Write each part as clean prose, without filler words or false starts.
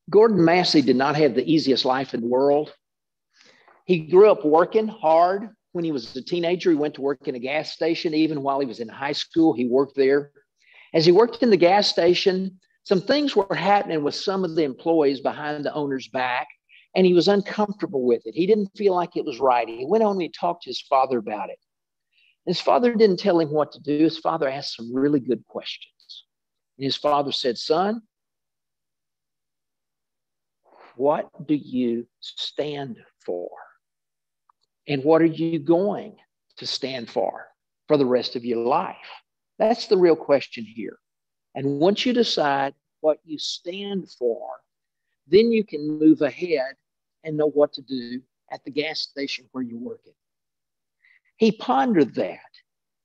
Gordon Massey did not have the easiest life in the world. He grew up working hard. When he was a teenager, he went to work in a gas station. Even while he was in high school, he worked there. As he worked in the gas station, some things were happening with some of the employees behind the owner's back, and he was uncomfortable with it. He didn't feel like it was right. He went on and he talked to his father about it. His father didn't tell him what to do. His father asked some really good questions. And his father said, "Son, what do you stand for? And what are you going to stand for the rest of your life?" That's the real question here. And once you decide what you stand for, then you can move ahead and know what to do at the gas station where you're working. He pondered that.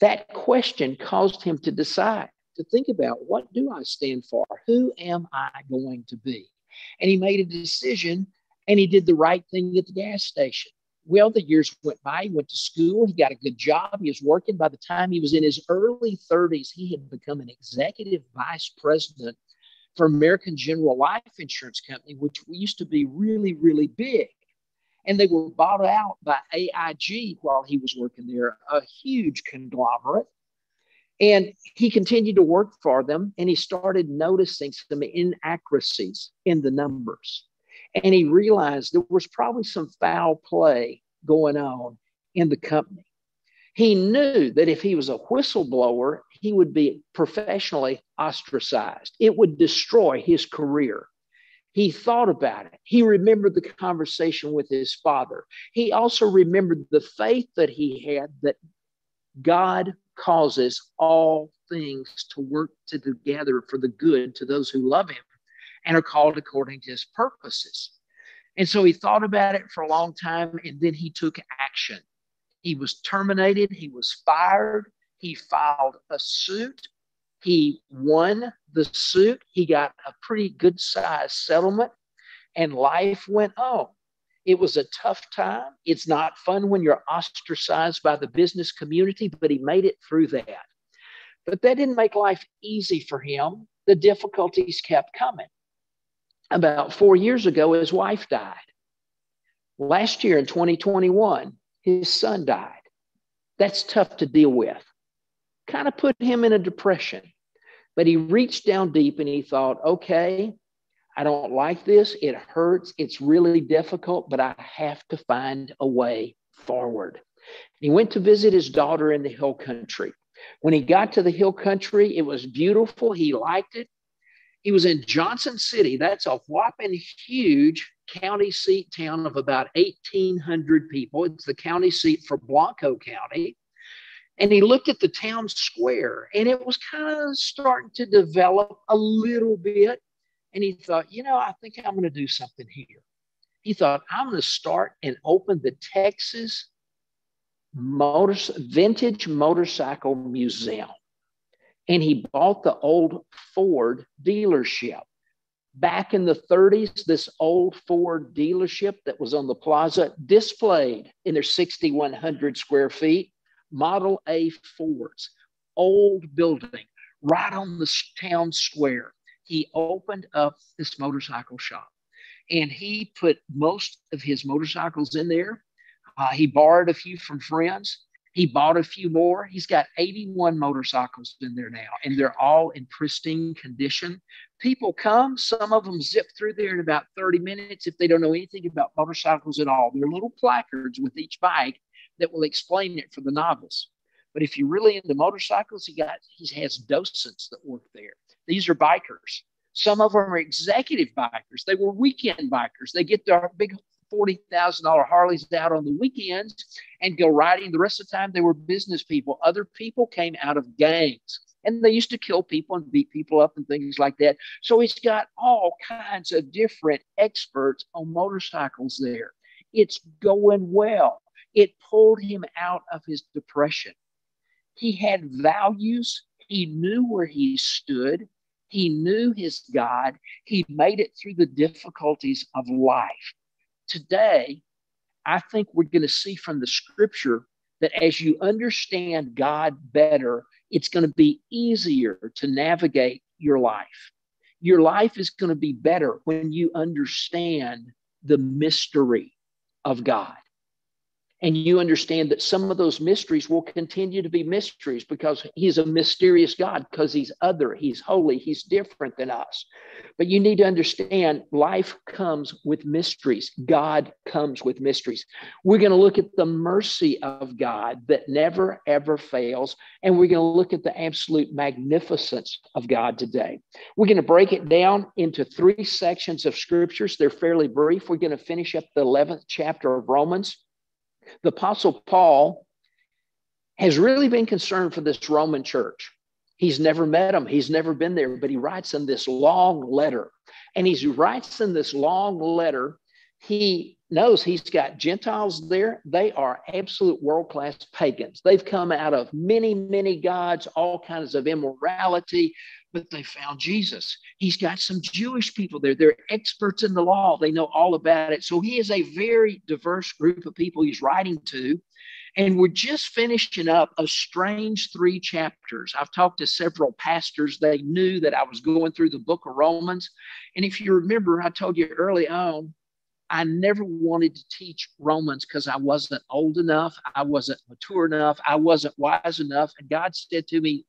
That question caused him to decide, to think about, what do I stand for? Who am I going to be? And he made a decision, and he did the right thing at the gas station. Well, the years went by. He went to school. He got a good job. He was working. By the time he was in his early 30s, he had become an executive vice president for American General Life Insurance Company, which used to be really, really big. And they were bought out by AIG while he was working there, a huge conglomerate. And he continued to work for them, and he started noticing some inaccuracies in the numbers. And he realized there was probably some foul play going on in the company. He knew that if he was a whistleblower, he would be professionally ostracized. It would destroy his career. He thought about it. He remembered the conversation with his father. He also remembered the faith that he had, that God causes all things to work together for the good to those who love him and are called according to his purposes. And so he thought about it for a long time, and then he took action. He was terminated. He was fired. He filed a suit. He won the suit. He got a pretty good sized settlement, and life went on. It was a tough time. It's not fun when you're ostracized by the business community, but he made it through that. But that didn't make life easy for him. The difficulties kept coming. About 4 years ago, his wife died. Last year in 2021, his son died. That's tough to deal with. Kind of put him in a depression. But he reached down deep and he thought, okay, I don't like this. It hurts. It's really difficult, but I have to find a way forward. He went to visit his daughter in the hill country. When he got to the hill country, it was beautiful. He liked it. He was in Johnson City. That's a whopping huge county seat town of about 1,800 people. It's the county seat for Blanco County. And he looked at the town square, and it was kind of starting to develop a little bit. And he thought, I think I'm going to do something here. He thought, I'm going to start and open the Texas Vintage Motorcycle Museum. And he bought the old Ford dealership. Back in the 30s, this old Ford dealership that was on the plaza displayed in their 6,100 square feet Model A Fords, old building right on the town square. He opened up this motorcycle shop, and he put most of his motorcycles in there. He borrowed a few from friends. He bought a few more. He's got 81 motorcycles in there now, and they're all in pristine condition. People come, some of them zip through there in about 30 minutes if they don't know anything about motorcycles at all. There are little placards with each bike that will explain it for the novice. But if you're really into motorcycles, he has docents that work there. These are bikers. Some of them are executive bikers. They were weekend bikers. They get their big $40,000 Harleys out on the weekends and go riding. The rest of the time, they were business people. Other people came out of gangs, and they used to kill people and beat people up and things like that. So he's got all kinds of different experts on motorcycles there. It's going well. It pulled him out of his depression. He had values. He knew where he stood. He knew his God. He made it through the difficulties of life. Today, I think we're going to see from the scripture that as you understand God better, it's going to be easier to navigate your life. Your life is going to be better when you understand the mystery of God. And you understand that some of those mysteries will continue to be mysteries because he's a mysterious God, because he's other, he's holy, he's different than us. But you need to understand life comes with mysteries. God comes with mysteries. We're going to look at the mercy of God that never, ever fails. And we're going to look at the absolute magnificence of God today. We're going to break it down into 3 sections of scriptures. They're fairly brief. We're going to finish up the 11th chapter of Romans. The Apostle Paul has really been concerned for this Roman church. He's never met them. He's never been there, but he writes in this long letter. And he writes in this long letter, he knows he's got Gentiles there. They are absolute world-class pagans. They've come out of many, many gods, all kinds of immorality, but they found Jesus. He's got some Jewish people there. They're experts in the law. They know all about it. So he is a very diverse group of people he's writing to. And we're just finishing up a strange 3 chapters. I've talked to several pastors. They knew that I was going through the book of Romans. And if you remember, I told you early on, I never wanted to teach Romans because I wasn't old enough. I wasn't mature enough. I wasn't wise enough. And God said to me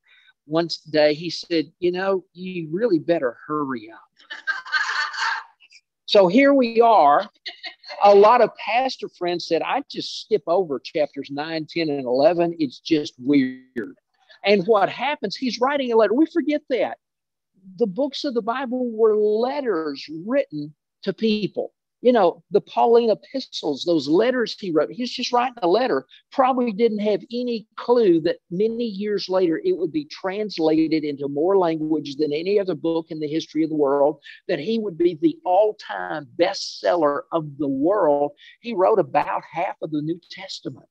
one day, he said, you really better hurry up. So here we are. A lot of pastor friends said, I just skip over chapters 9, 10, and 11. It's just weird. And what happens, he's writing a letter. We forget that. The books of the Bible were letters written to people. The Pauline epistles, those letters he wrote, he's just writing a letter, probably didn't have any clue that many years later it would be translated into more language than any other book in the history of the world, that he would be the all-time bestseller of the world. He wrote about half of the New Testament,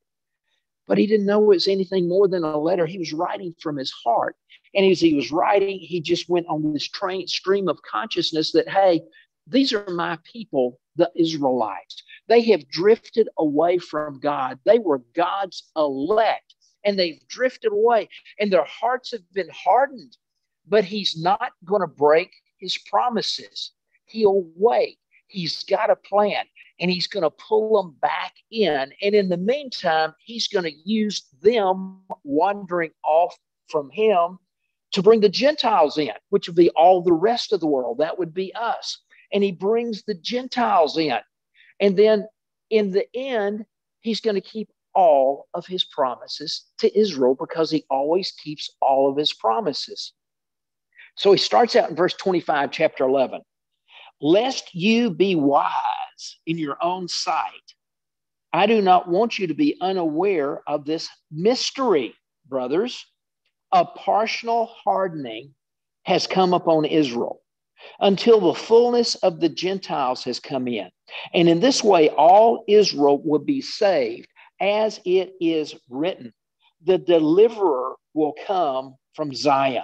but he didn't know it was anything more than a letter. He was writing from his heart. And as he was writing, he just went on this stream of consciousness that, hey, these are my people, the Israelites. They have drifted away from God. They were God's elect, and they've drifted away, and their hearts have been hardened. But he's not going to break his promises. He'll wait. He's got a plan, and he's going to pull them back in. And in the meantime, he's going to use them wandering off from him to bring the Gentiles in, which would be all the rest of the world. That would be us. And he brings the Gentiles in. And then in the end, he's going to keep all of his promises to Israel because he always keeps all of his promises. So he starts out in verse 25, chapter 11. Lest you be wise in your own sight, I do not want you to be unaware of this mystery, brothers. A partial hardening has come upon Israel, until the fullness of the Gentiles has come in. And in this way, all Israel will be saved, as it is written, the deliverer will come from Zion.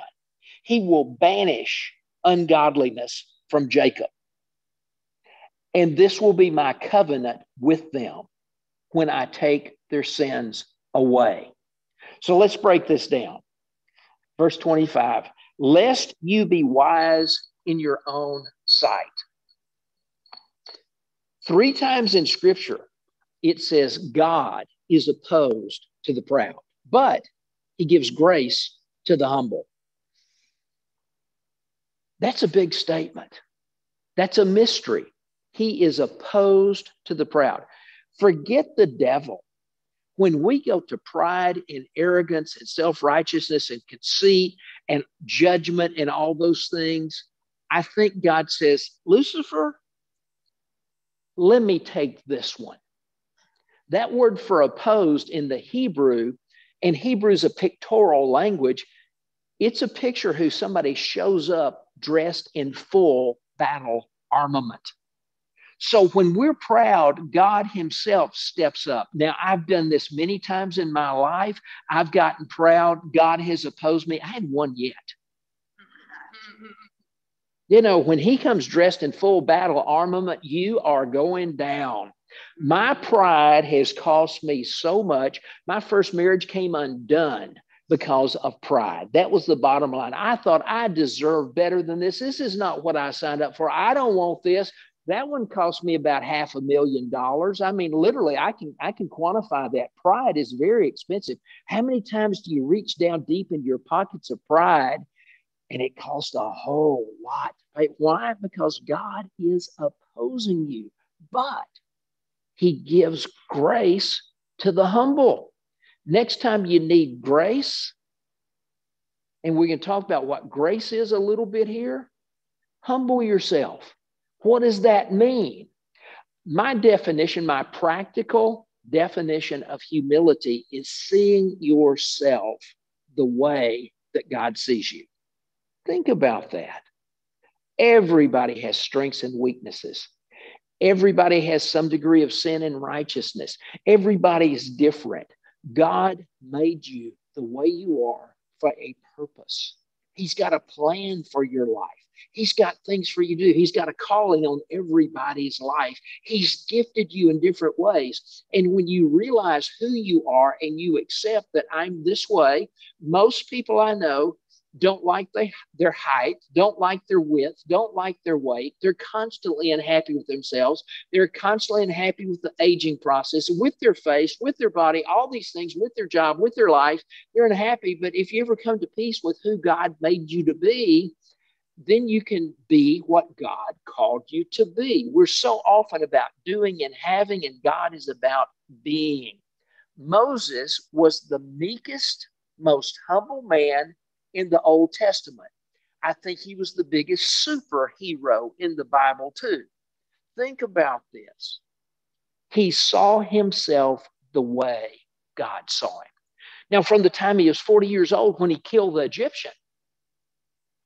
He will banish ungodliness from Jacob. And this will be my covenant with them when I take their sins away. So let's break this down. Verse 25, lest you be wise in your own sight. 3 times in Scripture, it says God is opposed to the proud, but he gives grace to the humble. That's a big statement. That's a mystery. He is opposed to the proud. Forget the devil. When we go to pride and arrogance and self-righteousness and conceit and judgment and all those things, I think God says, Lucifer, let me take this one. That word for opposed in the Hebrew, and Hebrew is a pictorial language. It's a picture who somebody shows up dressed in full battle armament. So when we're proud, God himself steps up. Now, I've done this many times in my life. I've gotten proud. God has opposed me. I hadn't won yet. When he comes dressed in full battle armament, you are going down. My pride has cost me so much. My first marriage came undone because of pride. That was the bottom line. I thought I deserved better than this. This is not what I signed up for. I don't want this. That one cost me about $500,000. I mean, literally, I can quantify that. Pride is very expensive. How many times do you reach down deep into your pockets of pride, and it costs a whole lot? Right? Why? Because God is opposing you, but he gives grace to the humble. Next time you need grace, and we can talk about what grace is a little bit here, humble yourself. What does that mean? My definition, my practical definition of humility is seeing yourself the way that God sees you. Think about that. Everybody has strengths and weaknesses. Everybody has some degree of sin and righteousness. Everybody is different. God made you the way you are for a purpose. He's got a plan for your life. He's got things for you to do. He's got a calling on everybody's life. He's gifted you in different ways. And when you realize who you are and you accept that I'm this way, most people I know don't like their height, don't like their width, don't like their weight. They're constantly unhappy with themselves. They're constantly unhappy with the aging process, with their face, with their body, all these things, with their job, with their life. They're unhappy. But if you ever come to peace with who God made you to be, then you can be what God called you to be. We're so often about doing and having, and God is about being. Moses was the meekest, most humble man in the Old Testament. I think he was the biggest superhero in the Bible too. Think about this. He saw himself the way God saw him. Now, from the time he was 40 years old when he killed the Egyptian,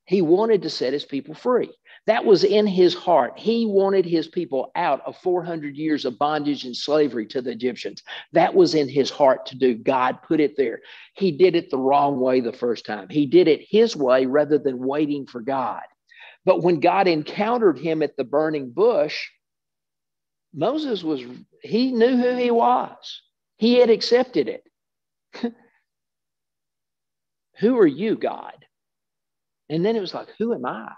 he wanted to set his people free. That was in his heart. He wanted his people out of 400 years of bondage and slavery to the Egyptians. That was in his heart to do. God put it there. He did it the wrong way the first time. He did it his way rather than waiting for God. But when God encountered him at the burning bush, Moses he knew who he was. He had accepted it. Who are you, God? And then it was like, who am I?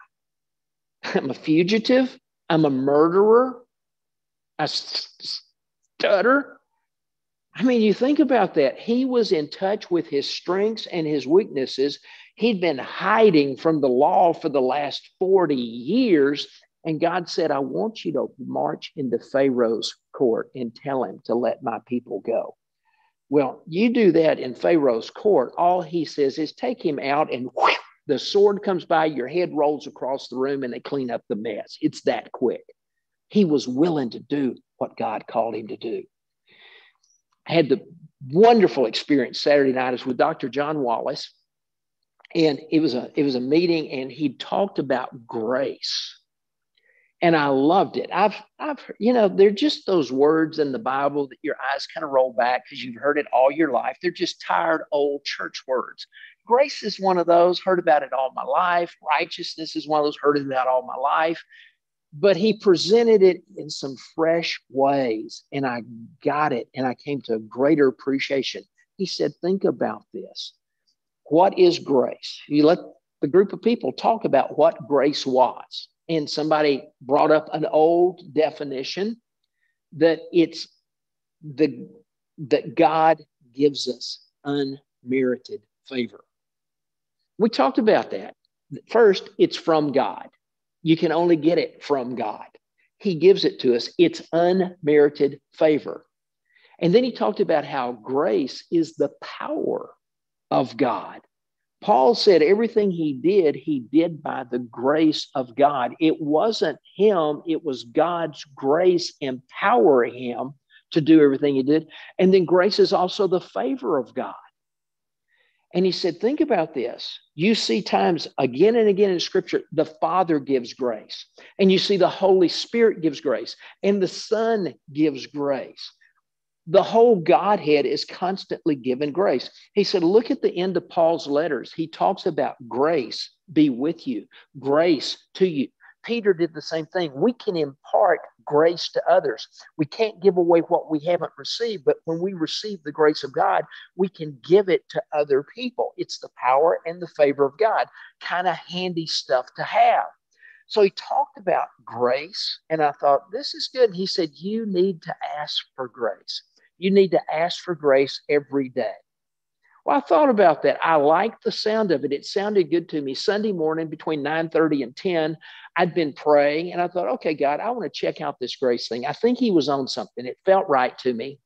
I'm a fugitive. I'm a murderer. I stutter. I mean, you think about that. He was in touch with his strengths and his weaknesses. He'd been hiding from the law for the last 40 years. And God said, I want you to march into Pharaoh's court and tell him to let my people go. Well, you do that in Pharaoh's court. All he says is take him out and whoosh, the sword comes by, your head rolls across the room, and they clean up the mess. It's that quick. He was willing to do what God called him to do. I had the wonderful experience Saturday night. I was with Dr. John Wallace, and it was a meeting, and he talked about grace. And I loved it. They're just those words in the Bible that your eyes kind of roll back because you've heard it all your life. They're just tired old church words. Grace is one of those, heard about it all my life. Righteousness is one of those, heard about all my life. But he presented it in some fresh ways, and I got it, and I came to a greater appreciation. He said, think about this. What is grace? You let the group of people talk about what grace was. And somebody brought up an old definition that it's that God gives us unmerited favor. We talked about that. First, it's from God. You can only get it from God. He gives it to us. It's unmerited favor. And then he talked about how grace is the power of God. Paul said everything he did by the grace of God. It wasn't him. It was God's grace empowering him to do everything he did. And then grace is also the favor of God. And he said, think about this. You see times again and again in Scripture, the Father gives grace. And you see the Holy Spirit gives grace. And the Son gives grace. The whole Godhead is constantly given grace. He said, look at the end of Paul's letters. He talks about grace be with you, grace to you. Peter did the same thing. We can impart grace to others. We can't give away what we haven't received, but when we receive the grace of God, we can give it to other people. It's the power and the favor of God. Kind of handy stuff to have. So he talked about grace, and I thought, this is good. And he said, you need to ask for grace. You need to ask for grace every day. Well, I thought about that. I liked the sound of it. It sounded good to me. Sunday morning between 9:30 and 10, I'd been praying, and I thought, okay, God, I want to check out this grace thing. I think he was on something. It felt right to me.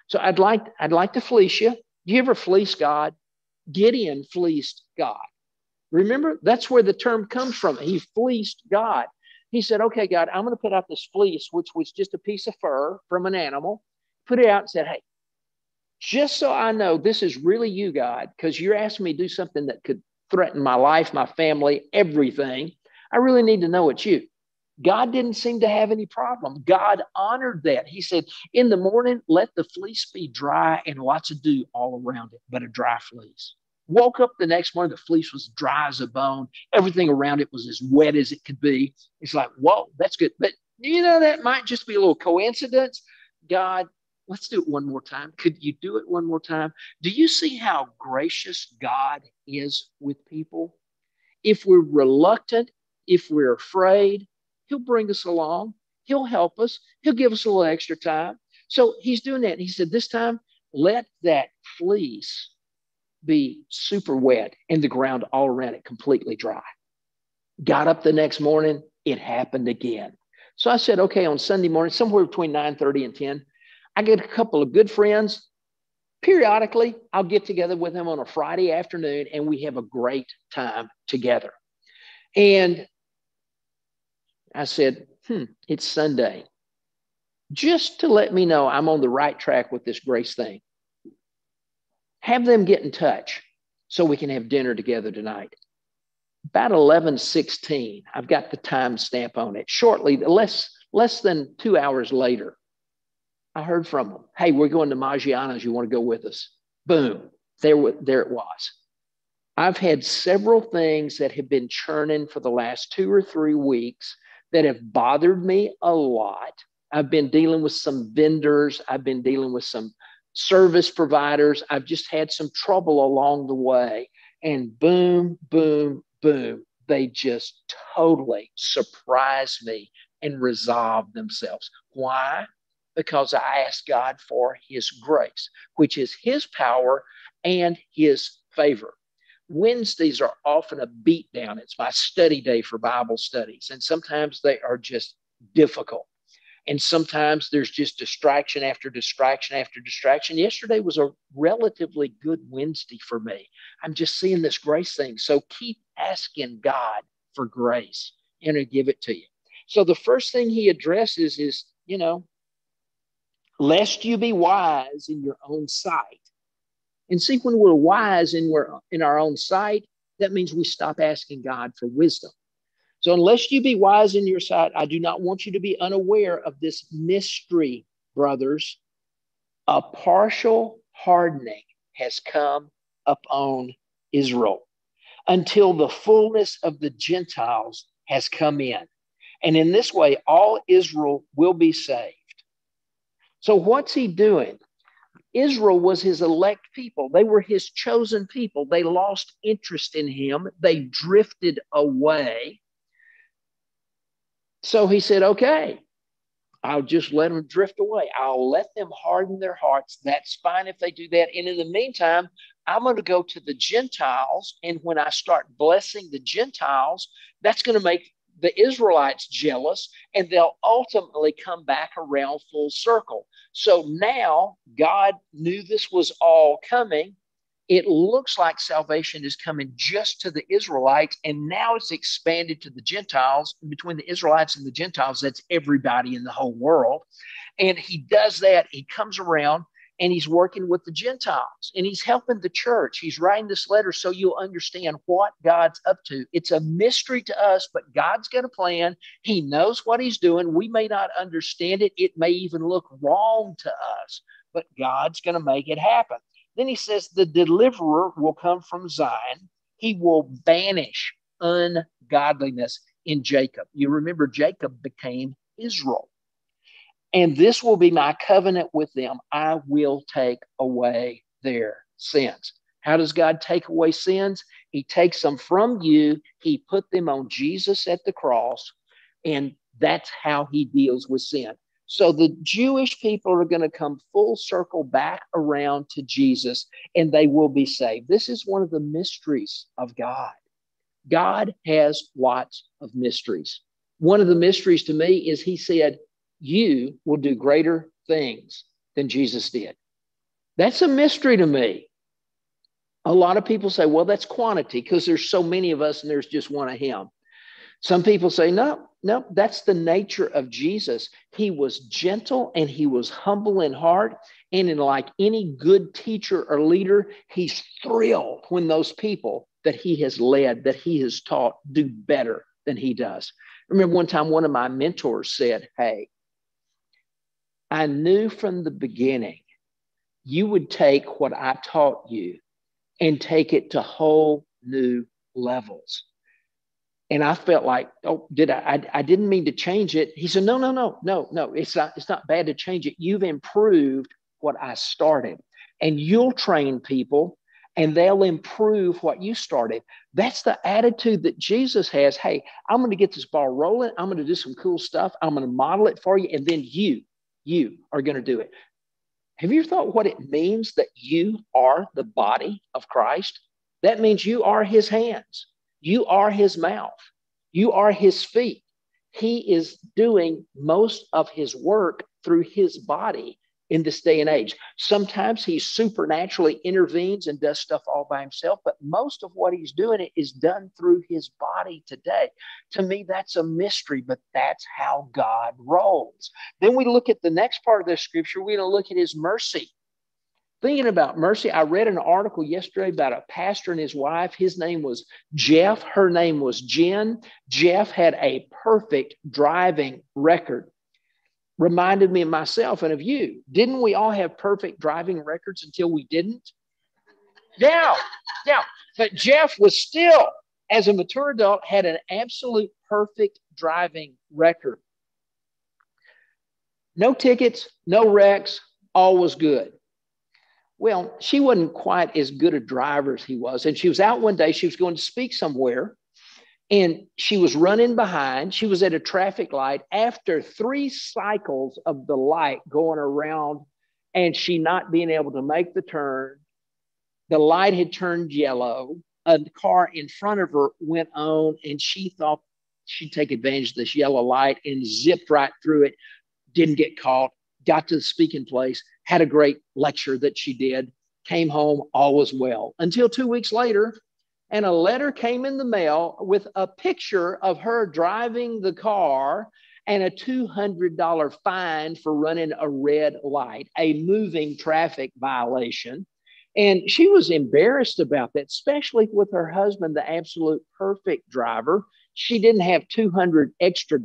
So I'd like to fleece you. Do you ever fleece God? Gideon fleeced God. Remember, that's where the term comes from. He fleeced God. He said, okay, God, I'm going to put out this fleece, which was just a piece of fur from an animal. Put it out and said, hey, just so I know this is really you, God, because you're asking me to do something that could threaten my life, my family, everything. I really need to know it's you. God didn't seem to have any problem. God honored that. He said, in the morning, let the fleece be dry and lots of dew all around it, but a dry fleece. Woke up the next morning, the fleece was dry as a bone. Everything around it was as wet as it could be. It's like, whoa, that's good. But that might just be a little coincidence. God, let's do it one more time. Could you do it one more time? Do you see how gracious God is with people? If we're reluctant, if we're afraid, he'll bring us along. He'll help us. He'll give us a little extra time. So he's doing that. And he said, this time, let that fleece be super wet and the ground all around it completely dry. Got up the next morning, it happened again. So I said, okay, on Sunday morning, somewhere between 9:30 and 10, I get a couple of good friends. Periodically, I'll get together with them on a Friday afternoon, and we have a great time together. And I said, it's Sunday. Just to let me know I'm on the right track with this grace thing, have them get in touch so we can have dinner together tonight. About 11:16, I've got the time stamp on it. Shortly, less than 2 hours later, I heard from them. Hey, we're going to Maggiano's. You want to go with us? Boom. There it was. I've had several things that have been churning for the last 2 or 3 weeks that have bothered me a lot. I've been dealing with some vendors. I've been dealing with some service providers. I've just had some trouble along the way. And boom, boom, boom, they just totally surprised me and resolved themselves. Why? Because I asked God for his grace, which is his power and his favor. Wednesdays are often a beatdown. It's my study day for Bible studies, and sometimes they are just difficult. And sometimes there's just distraction after distraction after distraction. Yesterday was a relatively good Wednesday for me. I'm just seeing this grace thing. So keep asking God for grace and he'll give it to you. So the first thing he addresses is, lest you be wise in your own sight. And see, when we're wise and we're in our own sight, that means we stop asking God for wisdom. So unless you be wise in your sight, I do not want you to be unaware of this mystery, brothers. A partial hardening has come upon Israel until the fullness of the Gentiles has come in. And in this way, all Israel will be saved. So what's he doing? Israel was his elect people. They were his chosen people. They lost interest in him. They drifted away. So he said, okay, I'll just let them drift away. I'll let them harden their hearts. That's fine if they do that. And in the meantime, I'm going to go to the Gentiles. And when I start blessing the Gentiles, that's going to make the Israelites jealous, and they'll ultimately come back around full circle. So now God knew this was all coming. It looks like salvation is coming just to the Israelites, and now it's expanded to the Gentiles. Between the Israelites and the Gentiles, that's everybody in the whole world. And he does that. He comes around and he's working with the Gentiles and he's helping the church. He's writing this letter so you'll understand what God's up to. It's a mystery to us, but God's got a plan. He knows what he's doing. We may not understand it. It may even look wrong to us, but God's going to make it happen. Then he says the deliverer will come from Zion. He will banish ungodliness in Jacob. You remember Jacob became Israel. And this will be my covenant with them. I will take away their sins. How does God take away sins? He takes them from you. He put them on Jesus at the cross. And that's how he deals with sin. So the Jewish people are going to come full circle back around to Jesus, and they will be saved. This is one of the mysteries of God. God has lots of mysteries. One of the mysteries to me is he said, you will do greater things than Jesus did. That's a mystery to me. A lot of people say, well, that's quantity because there's so many of us and there's just one of him. Some people say, no, that's the nature of Jesus. He was gentle and he was humble in heart. And in like any good teacher or leader, he's thrilled when those people that he has led, that he has taught, do better than he does. I remember one time one of my mentors said, hey, I knew from the beginning you would take what I taught you and take it to whole new levels. And I felt like, oh, did I didn't mean to change it. He said, no. It's not bad to change it. You've improved what I started. And you'll train people and they'll improve what you started. That's the attitude that Jesus has. Hey, I'm going to get this ball rolling. I'm going to do some cool stuff. I'm going to model it for you. And then you are going to do it. Have you thought what it means that you are the body of Christ? That means you are his hands. You are his mouth. You are his feet. He is doing most of his work through his body in this day and age. Sometimes he supernaturally intervenes and does stuff all by himself, but most of what he's doing is done through his body today. To me, that's a mystery, but that's how God rolls. Then we look at the next part of the scripture. We're going to look at his mercy. Thinking about mercy, I read an article yesterday about a pastor and his wife. His name was Jeff. Her name was Jen. Jeff had a perfect driving record. Reminded me of myself and of you. Didn't we all have perfect driving records until we didn't? Yeah. But Jeff was still, as a mature adult, had an absolute perfect driving record. No tickets, no wrecks, all was good. Well, she wasn't quite as good a driver as he was. And she was out one day. She was going to speak somewhere. And she was running behind. She was at a traffic light after 3 cycles of the light going around and she not being able to make the turn. The light had turned yellow. A car in front of her went on and she thought she'd take advantage of this yellow light and zipped right through it. Didn't get caught. Got to the speaking place. Had a great lecture that she did. Came home. All was well. Until 2 weeks later, and a letter came in the mail with a picture of her driving the car and a $200 fine for running a red light, a moving traffic violation. And she was embarrassed about that, especially with her husband, the absolute perfect driver. She didn't have $200 extra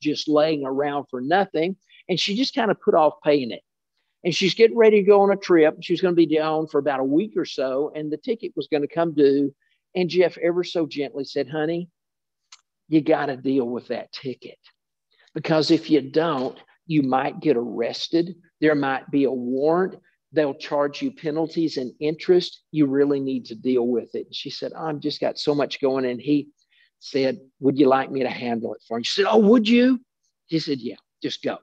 just laying around for nothing. And she just kind of put off paying it. And she's getting ready to go on a trip. She was going to be down for about a week or so, and the ticket was going to come due. And Jeff ever so gently said, honey, you got to deal with that ticket. Because if you don't, you might get arrested. There might be a warrant. They'll charge you penalties and interest. You really need to deal with it. And she said, I've just got so much going. And he said, would you like me to handle it for you? She said, oh, would you? He said, yeah, just go.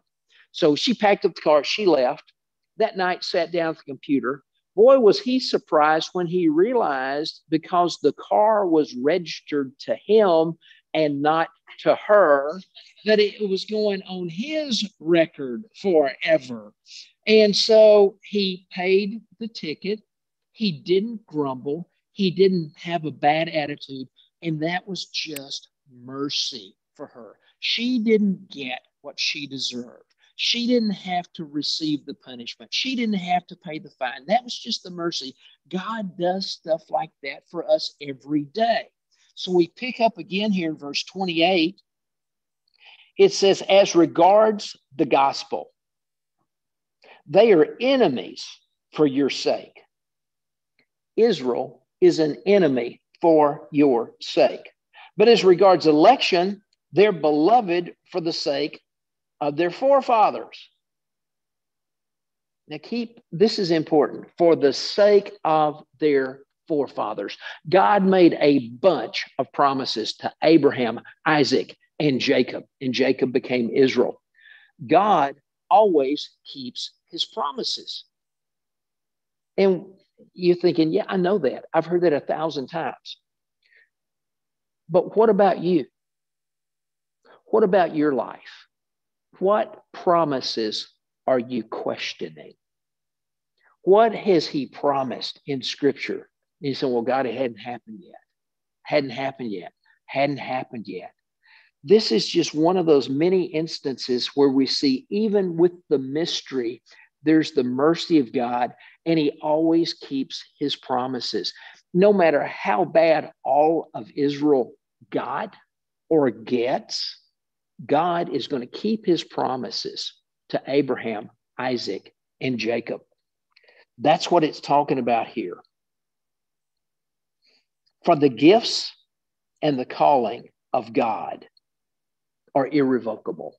So she packed up the car. She left. That night, sat down at the computer. Boy, was he surprised when he realized, because the car was registered to him and not to her, that it was going on his record forever. And so he paid the ticket. He didn't grumble. He didn't have a bad attitude. And that was just mercy for her. She didn't get what she deserved. She didn't have to receive the punishment. She didn't have to pay the fine. That was just the mercy. God does stuff like that for us every day. So we pick up again here in verse 28. It says, as regards the gospel, they are enemies for your sake. Israel is an enemy for your sake. But as regards election, They're beloved for the sake of their forefathers. Now this is important, for the sake of their forefathers. God made a bunch of promises to Abraham, Isaac, and Jacob became Israel. God always keeps his promises. And you're thinking, yeah, I know that. I've heard that 1,000 times. But what about you? What about your life? What promises are you questioning? What has he promised in Scripture? And you say, well, God, it hadn't happened yet. Hadn't happened yet. Hadn't happened yet. This is just one of those many instances where we see, even with the mystery, there's the mercy of God, and he always keeps his promises. No matter how bad all of Israel got or gets, God is going to keep his promises to Abraham, Isaac, and Jacob. That's what it's talking about here. For the gifts and the calling of God are irrevocable.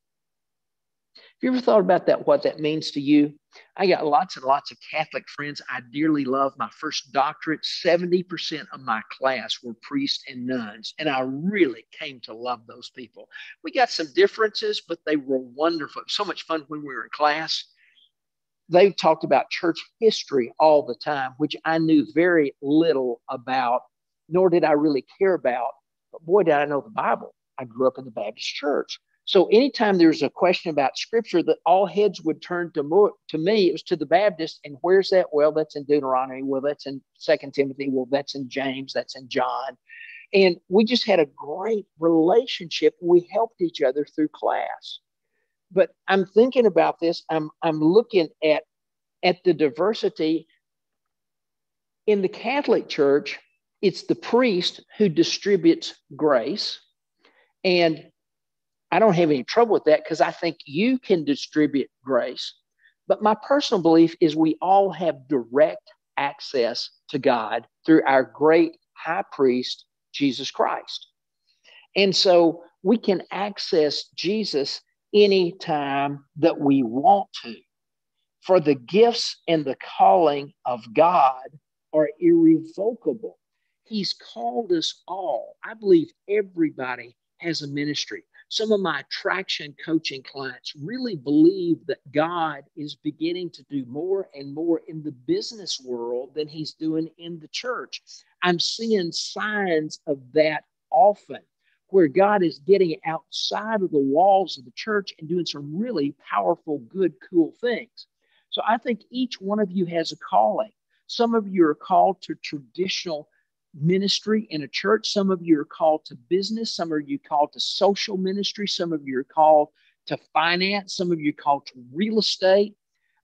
Have you ever thought about that, what that means to you? I got lots and lots of Catholic friends I dearly love. My first doctorate, 70% of my class were priests and nuns, and I really came to love those people. We got some differences, but they were wonderful. So much fun when we were in class. They talked about church history all the time, which I knew very little about, nor did I really care about. But boy, did I know the Bible. I grew up in the Baptist church. So anytime there's a question about Scripture, that all heads would turn to me, it was to the Baptist. And where's that? Well, that's in Deuteronomy. Well, that's in 2 Timothy. Well, that's in James. That's in John. And we just had a great relationship. We helped each other through class. But I'm thinking about this. I'm looking at the diversity. In the Catholic Church, it's the priest who distributes grace. And I don't have any trouble with that because I think you can distribute grace. But my personal belief is we all have direct access to God through our great high priest, Jesus Christ. And so we can access Jesus anytime that we want to. For the gifts and the calling of God are irrevocable. He's called us all. I believe everybody has a ministry. Some of my traction coaching clients really believe that God is beginning to do more and more in the business world than he's doing in the church. I'm seeing signs of that often, where God is getting outside of the walls of the church and doing some really powerful, good, cool things. So I think each one of you has a calling. Some of you are called to traditional ministry in a church. Some of you are called to business. Some of you are called to social ministry. Some of you are called to finance. Some of you are called to real estate.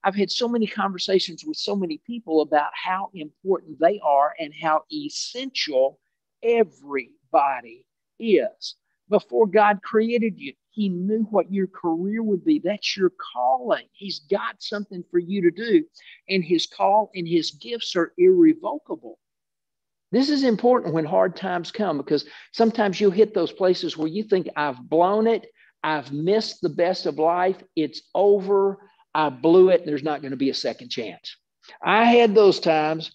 I've had so many conversations with so many people about how important they are and how essential everybody is. Before God created you, he knew what your career would be. That's your calling. He's got something for you to do, and his call and his gifts are irrevocable. This is important when hard times come, because sometimes you'll hit those places where you think, I've blown it. I've missed the best of life. It's over. I blew it. There's not going to be a second chance. I had those times.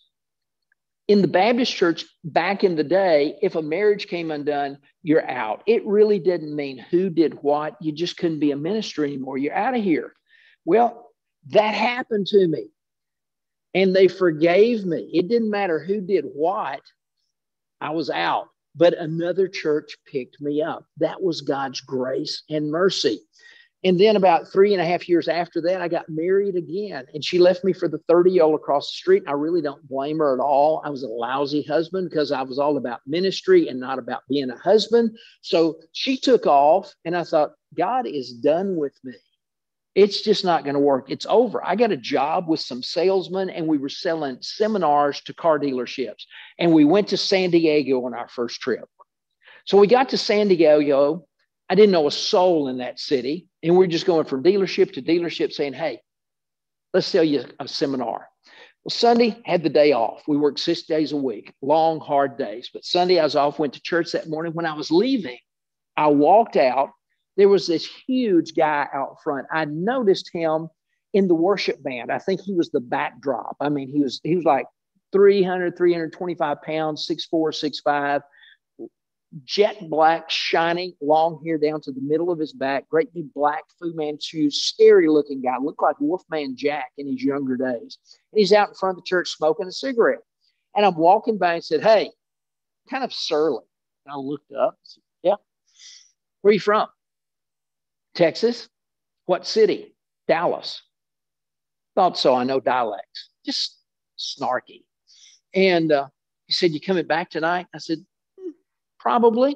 In the Baptist church back in the day, if a marriage came undone, you're out. It really didn't mean who did what. You just couldn't be a minister anymore. You're out of here. Well, that happened to me. And they forgave me. It didn't matter who did what. I was out. But another church picked me up. That was God's grace and mercy. And then about 3.5 years after that, I got married again. And she left me for the 30-year-old across the street. I really don't blame her at all. I was a lousy husband because I was all about ministry and not about being a husband. So she took off, and I thought, God is done with me. It's just not going to work. It's over. I got a job with some salesmen, and we were selling seminars to car dealerships. And we went to San Diego on our first trip. So we got to San Diego. I didn't know a soul in that city. And we're just going from dealership to dealership saying, hey, let's sell you a seminar. Well, Sunday had the day off. We worked 6 days a week, long, hard days. But Sunday I was off, went to church that morning. When I was leaving, I walked out. There was this huge guy out front. I noticed him in the worship band. I think he was the backdrop. I mean, he was like 325 pounds, 6'4", 6'5", jet black, shiny, long hair down to the middle of his back, great big black Fu Manchu, scary looking guy, looked like Wolfman Jack in his younger days. And he's out in front of the church smoking a cigarette. And I'm walking by and said, "Hey," kind of surly. And I looked up and said, "Yeah, where are you from?" "Texas." "What city?" "Dallas." Thought so. I know dialects. Just snarky. And he said, "You coming back tonight?" I said, "Probably.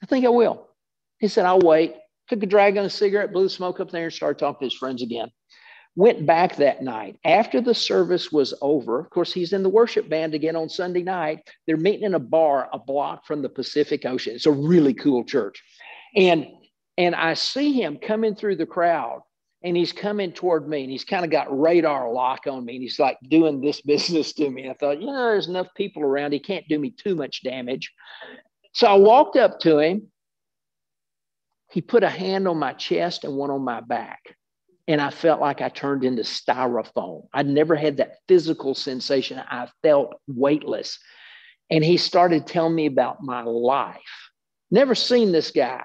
I think I will." He said, "I'll wait." Took a drag on a cigarette, blew the smoke up there, and started talking to his friends again. Went back that night. After the service was over, of course, he's in the worship band again on Sunday night. They're meeting in a bar a block from the Pacific Ocean. It's a really cool church. And I see him coming through the crowd, and he's coming toward me, and he's kind of got radar lock on me, and he's like doing this business to me. I thought, there's enough people around. He can't do me too much damage. So I walked up to him. He put a hand on my chest and one on my back. And I felt like I turned into styrofoam. I'd never had that physical sensation. I felt weightless. And he started telling me about my life. Never seen this guy.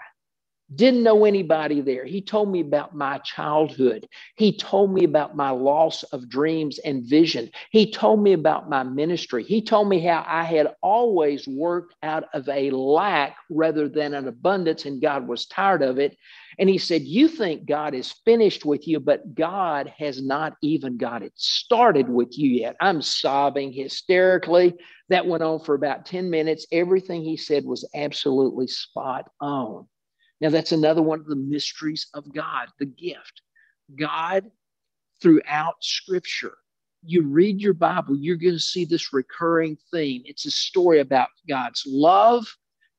Didn't know anybody there. He told me about my childhood. He told me about my loss of dreams and vision. He told me about my ministry. He told me how I had always worked out of a lack rather than an abundance, and God was tired of it. And he said, "You think God is finished with you, but God has not even got it started with you yet." I'm sobbing hysterically. That went on for about 10 minutes. Everything he said was absolutely spot on. Now, that's another one of the mysteries of God, the gift. God, throughout Scripture, you read your Bible, you're going to see this recurring theme. It's a story about God's love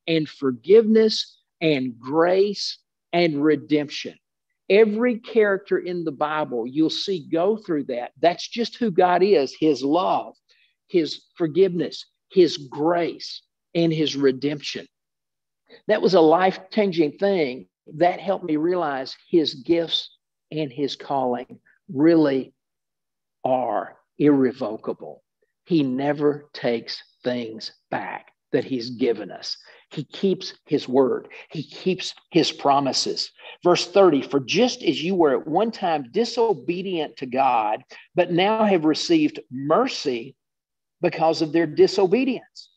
and forgiveness and grace and redemption. Every character in the Bible you'll see go through that. That's just who God is, his love, his forgiveness, his grace, and his redemption. That was a life-changing thing. That helped me realize his gifts and his calling really are irrevocable. He never takes things back that he's given us. He keeps his word. He keeps his promises. Verse 30, "For just as you were at one time disobedient to God, but now have received mercy because of their disobedience.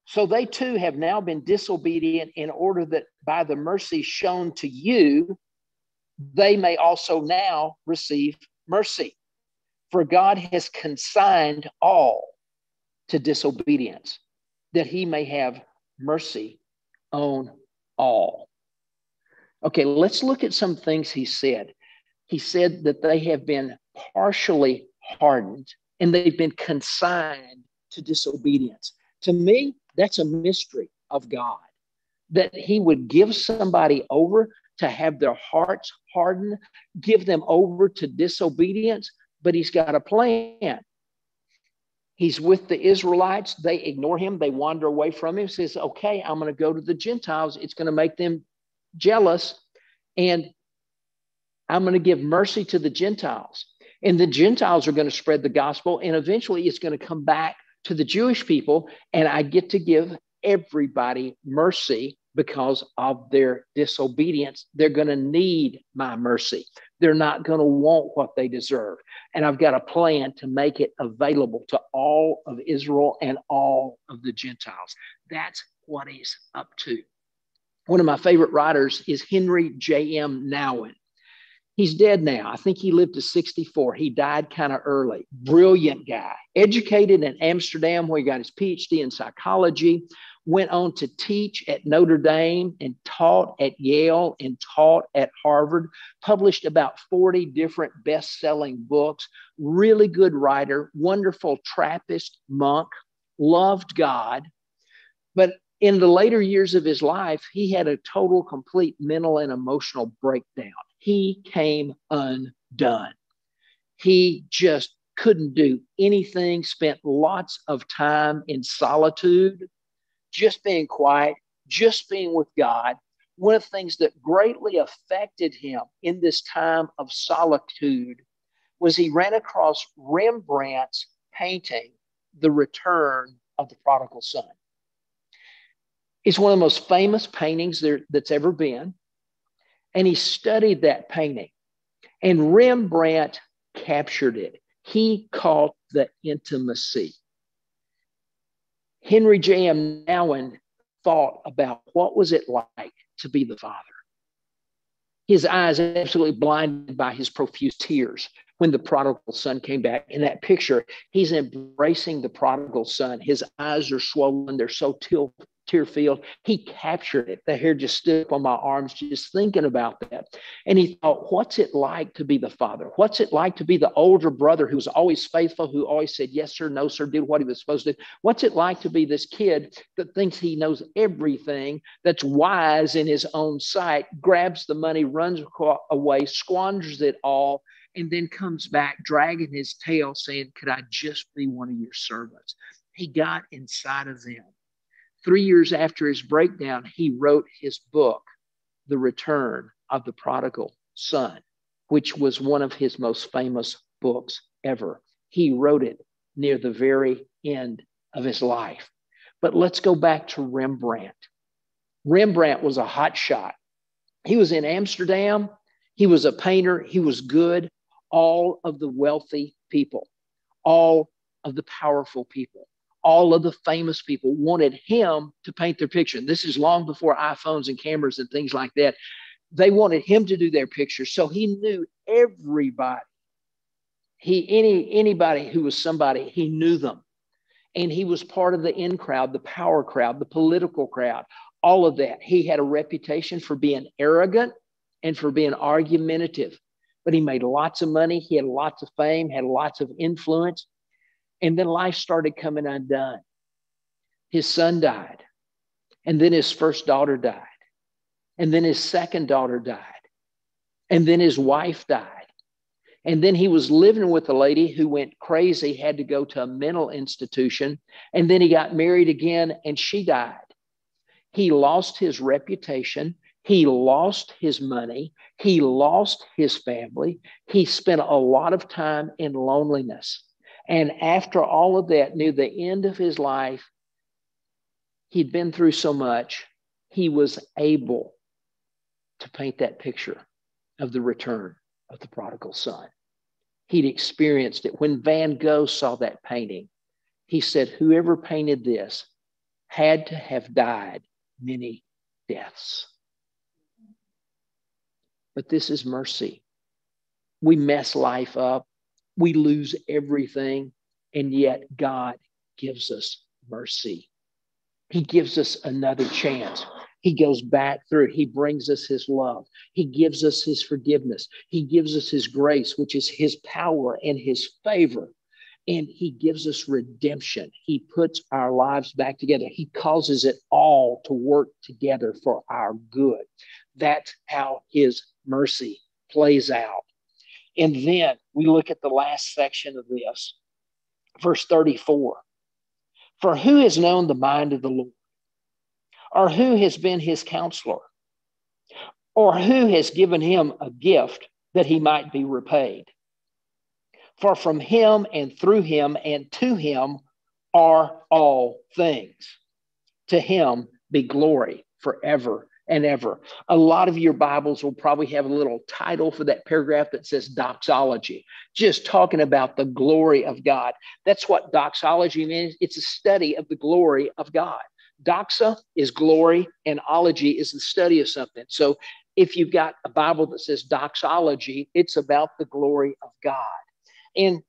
So they too have now been disobedient in order that by the mercy shown to you, they may also now receive mercy. For God has consigned all to disobedience, that he may have mercy on all." Okay, let's look at some things he said. He said that they have been partially hardened and they've been consigned to disobedience. To me, that's a mystery of God, that he would give somebody over to have their hearts hardened, give them over to disobedience, but he's got a plan. He's with the Israelites. They ignore him. They wander away from him. He says, "Okay, I'm going to go to the Gentiles. It's going to make them jealous, and I'm going to give mercy to the Gentiles. And the Gentiles are going to spread the gospel, and eventually it's going to come back to the Jewish people, and I get to give everybody mercy because of their disobedience. They're going to need my mercy. They're not going to want what they deserve. And I've got a plan to make it available to all of Israel and all of the Gentiles." That's what he's up to. One of my favorite writers is Henry J.M. Nouwen. He's dead now. I think he lived to 64. He died kind of early. Brilliant guy. Educated in Amsterdam, where he got his PhD in psychology. Went on to teach at Notre Dame and taught at Yale and taught at Harvard. Published about 40 different best-selling books. Really good writer. Wonderful Trappist monk. Loved God. But in the later years of his life, he had a total, complete mental and emotional breakdown. He came undone. He just couldn't do anything, spent lots of time in solitude, just being quiet, just being with God. One of the things that greatly affected him in this time of solitude was he ran across Rembrandt's painting, The Return of the Prodigal Son. It's one of the most famous paintings that's ever been. And he studied that painting. And Rembrandt captured it. He caught the intimacy. Henry J.M. Nouwen thought about what was it like to be the father. His eyes absolutely blinded by his profuse tears when the prodigal son came back. In that picture, he's embracing the prodigal son. His eyes are swollen. They're so tear-filled. He captured it. The hair just stood up on my arms just thinking about that. And he thought, what's it like to be the father? What's it like to be the older brother who's always faithful, who always said, yes, sir, no, sir, did what he was supposed to do? What's it like to be this kid that thinks he knows everything, that's wise in his own sight, grabs the money, runs away, squanders it all, and then comes back dragging his tail saying, could I just be one of your servants? He got inside of them. 3 years after his breakdown, he wrote his book, The Return of the Prodigal Son, which was one of his most famous books ever. He wrote it near the very end of his life. But let's go back to Rembrandt. Rembrandt was a hotshot. He was in Amsterdam. He was a painter. He was good. All of the wealthy people, all of the powerful people, all of the famous people wanted him to paint their picture. And this is long before iPhones and cameras and things like that. They wanted him to do their pictures. So he knew everybody. Anybody who was somebody, he knew them. And he was part of the in crowd, the power crowd, the political crowd, all of that. He had a reputation for being arrogant and for being argumentative. But he made lots of money. He had lots of fame, had lots of influence. And then life started coming undone. His son died. And then his first daughter died. And then his second daughter died. And then his wife died. And then he was living with a lady who went crazy, had to go to a mental institution. And then he got married again and she died. He lost his reputation. He lost his money. He lost his family. He spent a lot of time in loneliness. And after all of that, near the end of his life, he'd been through so much, he was able to paint that picture of the return of the prodigal son. He'd experienced it. When Van Gogh saw that painting, he said, whoever painted this had to have died many deaths. But this is mercy. We mess life up. We lose everything. And yet God gives us mercy. He gives us another chance. He goes back through. He brings us his love. He gives us his forgiveness. He gives us his grace, which is his power and his favor. And he gives us redemption. He puts our lives back together. He causes it all to work together for our good. That's how his mercy plays out. And then we look at the last section of this, verse 34. For who has known the mind of the Lord? Or who has been his counselor? Or who has given him a gift that he might be repaid? For from him and through him and to him are all things. To him be glory forever and ever. A lot of your Bibles will probably have a little title for that paragraph that says doxology, just talking about the glory of God. That's what doxology means. It's a study of the glory of God. Doxa is glory and ology is the study of something. So if you've got a Bible that says doxology, it's about the glory of God. And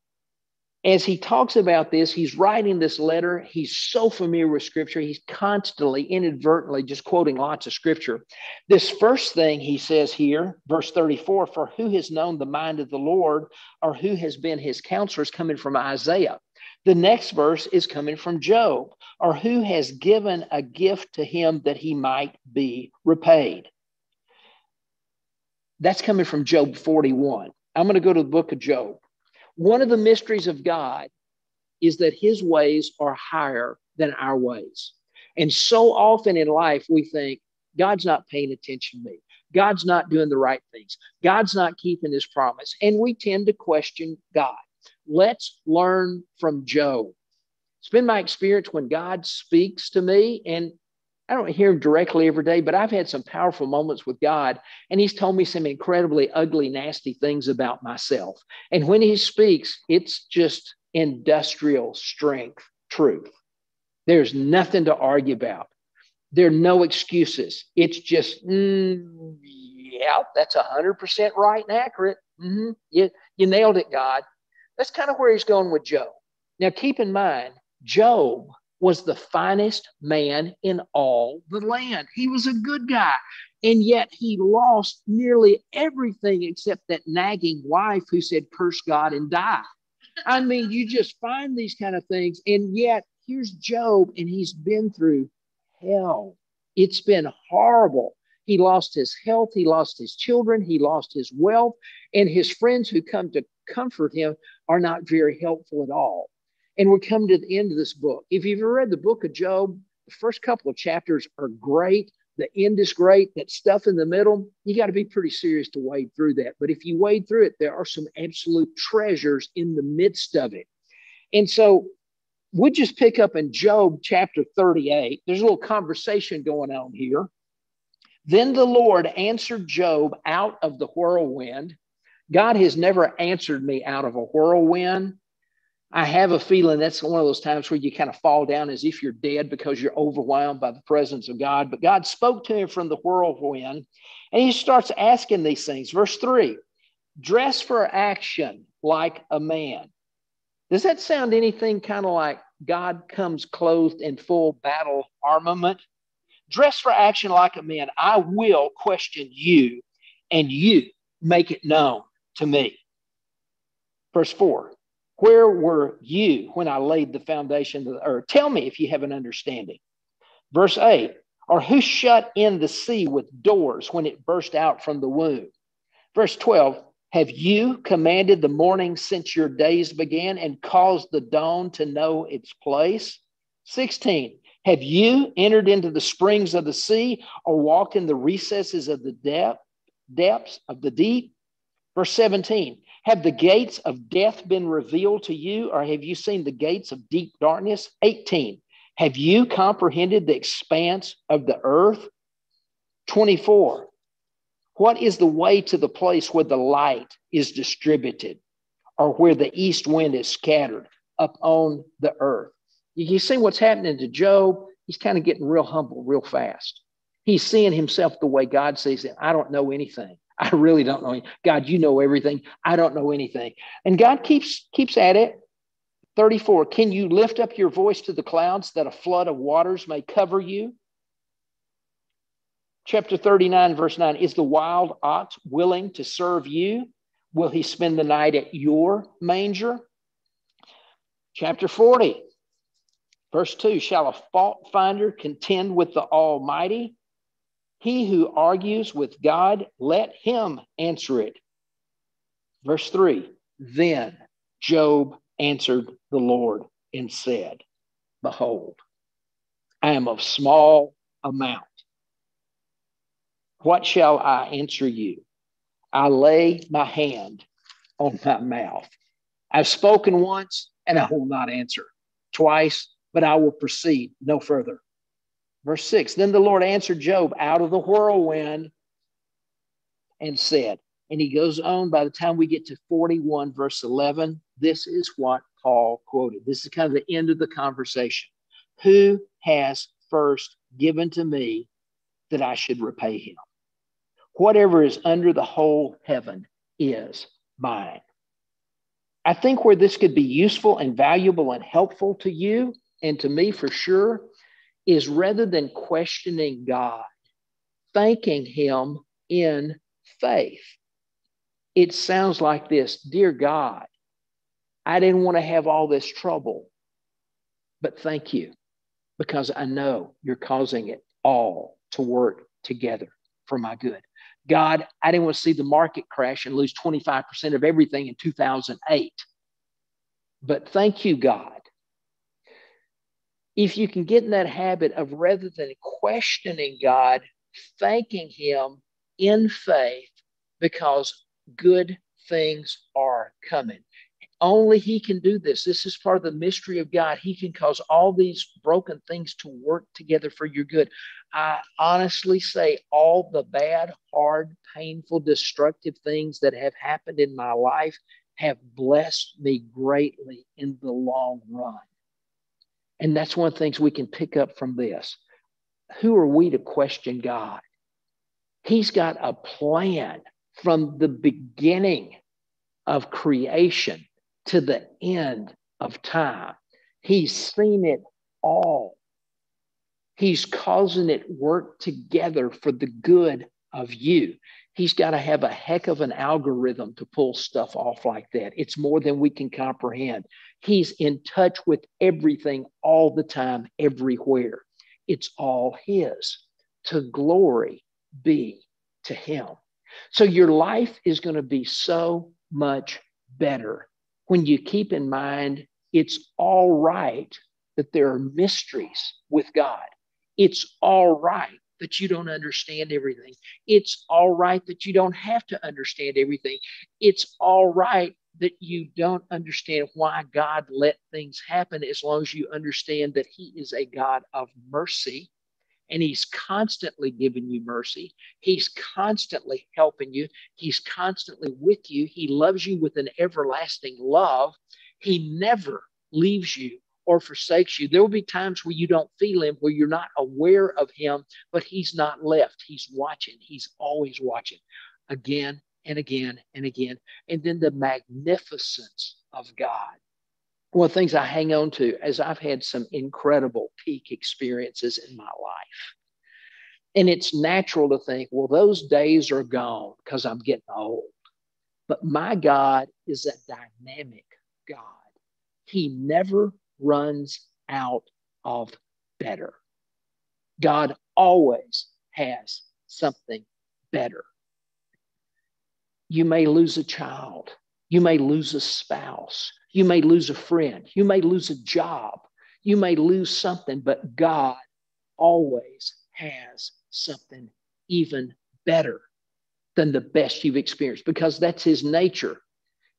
as he talks about this, he's writing this letter. He's so familiar with Scripture. He's constantly, inadvertently, just quoting lots of Scripture. This first thing he says here, verse 34, for who has known the mind of the Lord, or who has been his counselor, is coming from Isaiah. The next verse is coming from Job, or who has given a gift to him that he might be repaid. That's coming from Job 41. I'm going to go to the book of Job. One of the mysteries of God is that his ways are higher than our ways. And so often in life, we think, God's not paying attention to me. God's not doing the right things. God's not keeping his promise. And we tend to question God. Let's learn from Job. It's been my experience when God speaks to me, and I don't hear him directly every day, but I've had some powerful moments with God, and he's told me some incredibly ugly, nasty things about myself. And when he speaks, it's just industrial strength truth. There's nothing to argue about. There are no excuses. It's just, yeah, that's 100% right and accurate. You nailed it, God. That's kind of where he's going with Job. Now, keep in mind, Job was the finest man in all the land. He was a good guy, and yet he lost nearly everything except that nagging wife who said, curse God and die. I mean, you just find these kind of things, and yet here's Job, and he's been through hell. It's been horrible. He lost his health. He lost his children. He lost his wealth, and his friends who come to comfort him are not very helpful at all. And we're coming to the end of this book. If you've ever read the book of Job, the first couple of chapters are great. The end is great. That stuff in the middle, you got to be pretty serious to wade through that. But if you wade through it, there are some absolute treasures in the midst of it. And so we'll just pick up in Job chapter 38. There's a little conversation going on here. Then the Lord answered Job out of the whirlwind. God has never answered me out of a whirlwind. I have a feeling that's one of those times where you kind of fall down as if you're dead because you're overwhelmed by the presence of God. But God spoke to him from the whirlwind, and he starts asking these things. Verse 3, dress for action like a man. Does that sound anything kind of like God comes clothed in full battle armament? Dress for action like a man. I will question you, and you make it known to me. Verse 4. Where were you when I laid the foundation of the earth? Tell me if you have an understanding. Verse 8, or who shut in the sea with doors when it burst out from the womb? Verse 12, have you commanded the morning since your days began and caused the dawn to know its place? 16, have you entered into the springs of the sea or walked in the recesses of the depths of the deep? Verse 17, have the gates of death been revealed to you, or have you seen the gates of deep darkness? 18, have you comprehended the expanse of the earth? 24, what is the way to the place where the light is distributed, or where the east wind is scattered up on the earth? You see what's happening to Job? He's kind of getting real humble real fast. He's seeing himself the way God sees him. I don't know anything. I really don't know. God, you know everything. I don't know anything. And God keeps at it. 34, can you lift up your voice to the clouds that a flood of waters may cover you? Chapter 39, verse 9, is the wild ox willing to serve you? Will he spend the night at your manger? Chapter 40, verse 2, shall a fault finder contend with the Almighty? He who argues with God, let him answer it. Verse 3, then Job answered the Lord and said, behold, I am of small amount. What shall I answer you? I lay my hand on my mouth. I've spoken once, and I will not answer. Twice, but I will proceed no further. Verse 6, then the Lord answered Job out of the whirlwind and said, and he goes on, by the time we get to 41, verse 11, this is what Paul quoted. This is kind of the end of the conversation. Who has first given to me that I should repay him? Whatever is under the whole heaven is mine. I think where this could be useful and valuable and helpful to you and to me for sure is rather than questioning God, thanking him in faith. It sounds like this, dear God, I didn't want to have all this trouble, but thank you because I know you're causing it all to work together for my good. God, I didn't want to see the market crash and lose 25% of everything in 2008. But thank you, God. If you can get in that habit of, rather than questioning God, thanking Him in faith because good things are coming. Only He can do this. This is part of the mystery of God. He can cause all these broken things to work together for your good. I honestly say all the bad, hard, painful, destructive things that have happened in my life have blessed me greatly in the long run. And that's one of the things we can pick up from this. Who are we to question God? He's got a plan from the beginning of creation to the end of time. He's seen it all. He's causing it work together for the good of you. He's got to have a heck of an algorithm to pull stuff off like that. It's more than we can comprehend. He's in touch with everything all the time, everywhere. It's all His. To glory be to Him. So your life is going to be so much better when you keep in mind it's all right that there are mysteries with God. It's all right that you don't understand everything. It's all right that you don't have to understand everything. It's all right that you don't understand why God let things happen, as long as you understand that He is a God of mercy. And He's constantly giving you mercy. He's constantly helping you. He's constantly with you. He loves you with an everlasting love. He never leaves you or forsakes you. There will be times where you don't feel Him, where you're not aware of Him, but He's not left. He's watching. He's always watching, again and again and again. And then the magnificence of God. One of the things I hang on to, as I've had some incredible peak experiences in my life. And it's natural to think, well, those days are gone because I'm getting old. But my God is a dynamic God. He never runs out of better. God always has something better. You may lose a child. You may lose a spouse. You may lose a friend. You may lose a job. You may lose something, but God always has something even better than the best you've experienced, because that's His nature.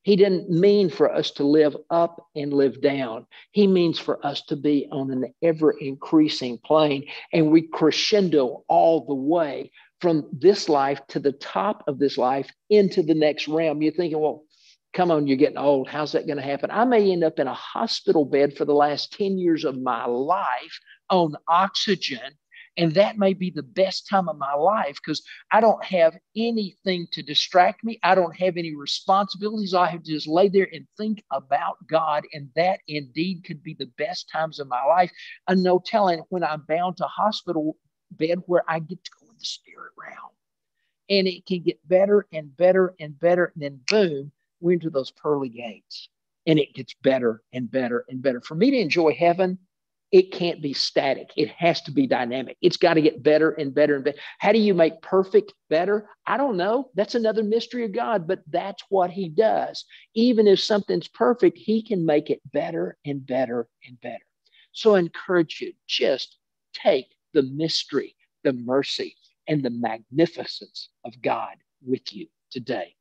He didn't mean for us to live up and live down. He means for us to be on an ever increasing plane, and we crescendo all the way from this life to the top of this life into the next realm. You're thinking, well, come on, you're getting old. How's that going to happen? I may end up in a hospital bed for the last 10 years of my life on oxygen. And that may be the best time of my life because I don't have anything to distract me. I don't have any responsibilities. I have to just lay there and think about God. And that indeed could be the best times of my life. And no telling when I'm bound to hospital bed where I get to go in the spirit realm. And it can get better and better and better. And then boom, we're into those pearly gates. And it gets better and better and better. For me to enjoy heaven, it can't be static. It has to be dynamic. It's got to get better and better and better. How do you make perfect better? I don't know. That's another mystery of God, but that's what He does. Even if something's perfect, He can make it better and better and better. So I encourage you, just take the mystery, the mercy, and the magnificence of God with you today.